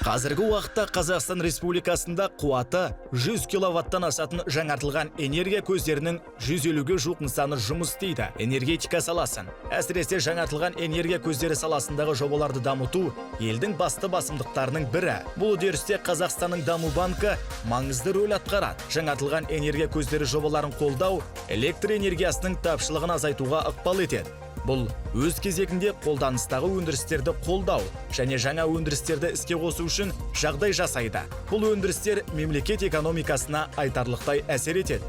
Қазіргі уақытта Қазақстан Республикасында қуаты 100 киловаттан асатын жаңартылған энергия көздерінің 150-ге жуық нысаны жұмыс істейді. Энергетика саласын, әсіресе жаңартылған энергия көздері саласындағы жобаларды дамыту елдің басты басымдықтарының бірі. Бұл үдерісте Қазақстанның даму банкі маңызды рөл атқарады. Жаңартылған энергия көздері жобаларын қолдау электр энергиясының тапшылығын азайтуға ықпал етеді. Бұл өз кезегінде қолданыстағы өндірістерді қолдау және жаңа өндірістерді іске қосу үшін жағдай жасайды. Бұл өндірістер мемлекет экономикасына айтарлықтай әсер етеді.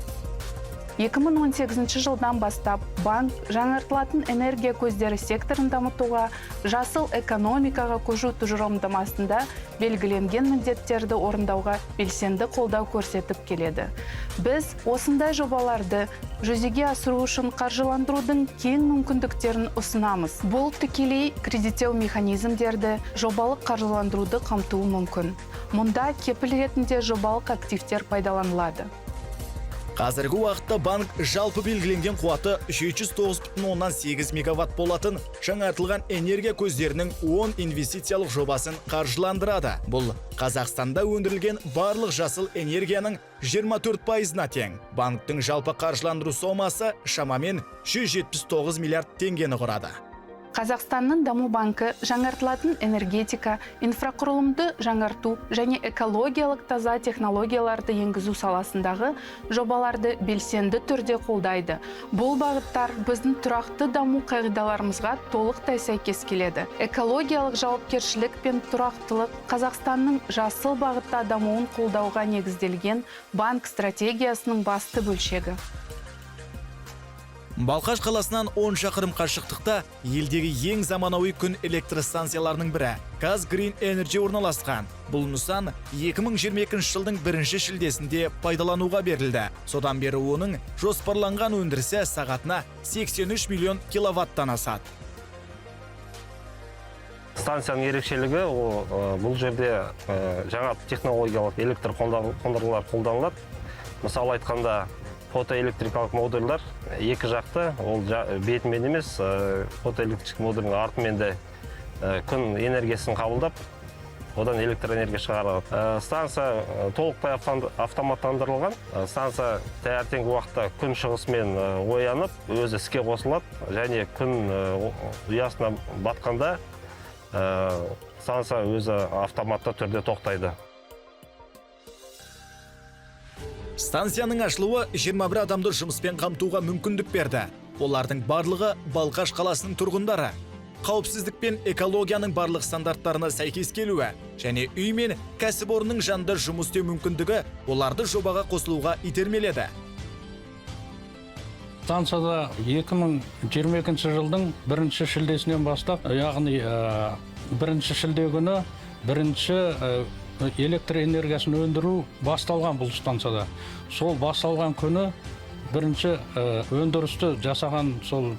2018 жылдан бастап банк жаңартылатын энергия көздері секторын дамытуға, жасыл экономикаға көшу тұжырымдамасында белгіленген міндеттерді орындауға белсенді қолдау көрсетіп келеді. Біз осындай жобаларды жүзеге асыру үшін қаржыландырудың кең мүмкіндіктерін ұсынамыз. Бұл тікелей кредиттеу механизмдерді, жобалық қаржыландыруды қамтуы мүмкін. Мұнда кепіл ретінде жобалық активтер пайдаланылады. Қазіргі уақытта банк жалпы белгіленген қуаты 309,8 мегаватт болатын жаңартылған энергия көздерінің 10 инвестициялық жобасын қаржыландырады. Бұл Қазақстанда өндірілген барлық жасыл энергияның 24%-на тең. Банктың жалпы қаржыландыру сомасы шамамен 179 миллиард теңгені құрады. Қазақстанның даму банкі жаңартылатын энергетика, инфрақұрылымды жаңарту және экологиялық таза технологияларды енгізу саласындағы жобаларды белсенді түрде қолдайды. Бұл бағыттар біздің тұрақты даму қағидаларымызға толықтай сәйкес келеді. Экологиялық жауапкершілік пен тұрақтылық Қазақстанның жасыл бағытта дамуын қолдауға негізделген банк стратегиясының басты бөлшегі. Балқаш қаласынан 10 шақырым қашықтықта елдегі ең заманауи күн электростанцияларының бірі Каз Green Energy орналасқан. Бұл нысан 2022 жылдың 1 шілдесінде пайдалануға берілді. Содан бері оның жоспарланған өндірісі сағатына 83 миллион киловаттан асады. Станцияның ерекшелігі бұл жерде жаңа технологиялық электр қондырғылар қолданылады. Мысалы айтқанда фотоэлектрикалық модульдар екі жақты, ол бетімен емес, фотоэлектрик модульдің артымен де күн энергиясын қабылдап, одан электр энергия шығарады. Станция толықтай автоматтандырылған. Станция таңертеңгі уақытта күн шығысымен оянып, өзі іске қосылады, және күн ұясына батқанда станция өзі автоматты түрде тоқтайды. Станцияның ашылуы 21 адамды жұмыспен қамтуға мүмкіндік берді. Олардың барлығы Балқаш қаласының тұрғындары. Қауіпсіздік пен экологияның барлық стандарттарына сәйкес келуі және үй мен кәсіпорынның жанында жұмыс істеу мүмкіндігі оларды жобаға қосылуға итермеледі. Станцияда 2022 жылдың 1 шілдесінен бастап, яғни 1 шілде күні электр энергиясын өндіру басталған бұл станцияда. Сол басталған күні бірінші өндірісті жасаған сол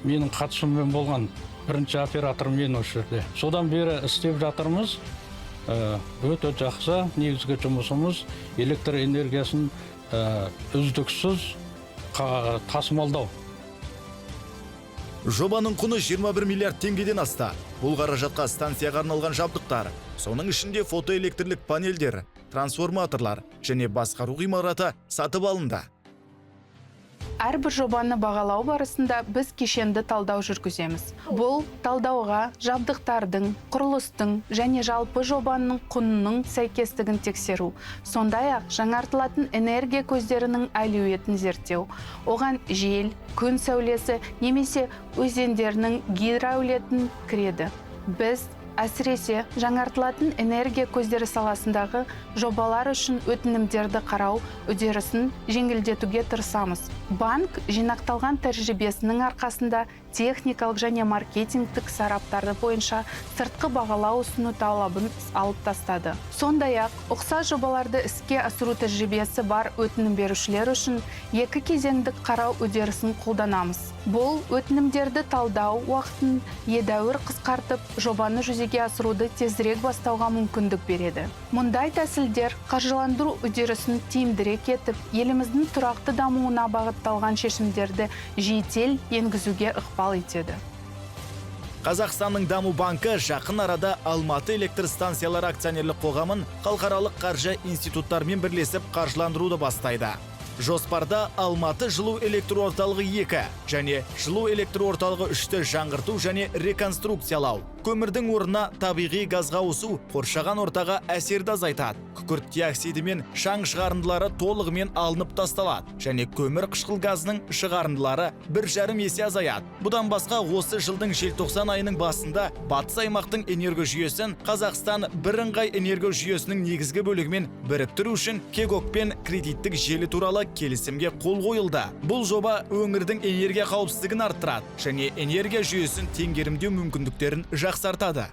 менің қатысыммен болған бірінші оператор мен осы жерде. Содан бері істеп жатырмыз. Өте жақсы негізгі жұмысымыз электр энергиясын үздіксіз тасымалдау. Жобаның құны 21 миллиард теңгеден асты. Бұл қаражатқа станцияға арналған жабдықтар, соның ішінде фотоэлектрлік панельдер, трансформаторлар және басқару ғимараты сатып алынды. Әрбір жобаны бағалау барысында біз кешенді талдау жүргіземіз. Бұл талдауға жабдықтардың, құрылыстың және жалпы жобаның құнының сәйкестігін тексеру, сондай-ақ жаңартылатын энергия көздерінің әлеуетін зерттеу. Оған жел, күн сәулесі немесе өзендерінің гидроәулетін кіреді. Біз әсіресе жаңартылатын энергия көздері саласындағы жобалар үшін өтінімдерді қарау үдерісін жеңілдетуге тырысамыз. Банк жинақталған тәжірибесінің арқасында техникалық және маркетингтік сараптары бойынша сыртқы бағалау ұсыну талабын алып тастады. Сондай-ақ, ұқсас жобаларды іске асыру тәжірибесі бар өтінім берушілер үшін екі кезеңдік қарау үдерісін қолданамыз. Бұл өтінімдерді талдау уақытын едәуір қысқартып, жобаны жүзеге асыруды тезірек бастауға мүмкіндік береді. Мұндай тәсілдер қаржыландыру үдерісін тиімдірек етіп, еліміздің тұрақты дамуына бағытталған шешімдерді жедел енгізуге ықпал етеді. Қазақстанның даму банкі жақын арада Алматы электр станциялары акционерлік қоғамын халықаралық қаржы институттарымен бірлесіп қаржыландыруды бастайды. Жоспарда Алматы жылу электр орталығы 2 және жылу электр орталығы 3-ті жаңғырту және реконструкциялау. Көмірдің орнына табиғи газға ауысу қоршаған ортаға әсерді азайтады. Күкірт диоксиді мен шаң шығарындылары толығымен алынып тасталады және көмір қышқыл газының шығарындылары 1,5 есе азаяды. Бұдан басқа осы жылдың желтоқсан айының басында батыс аймақтың энерго жүйесін Қазақстан бірыңғай энерго жүйесінің негізгі бөлігімен біріктіру үшін Кегокпен кредиттік желі туралы келісімге қол қойылды. Бұл жоба өңірдің энергия қауіпсіздігін арттырады және энергия жүйесін теңгерімдеу мүмкіндіктерін жақсартады.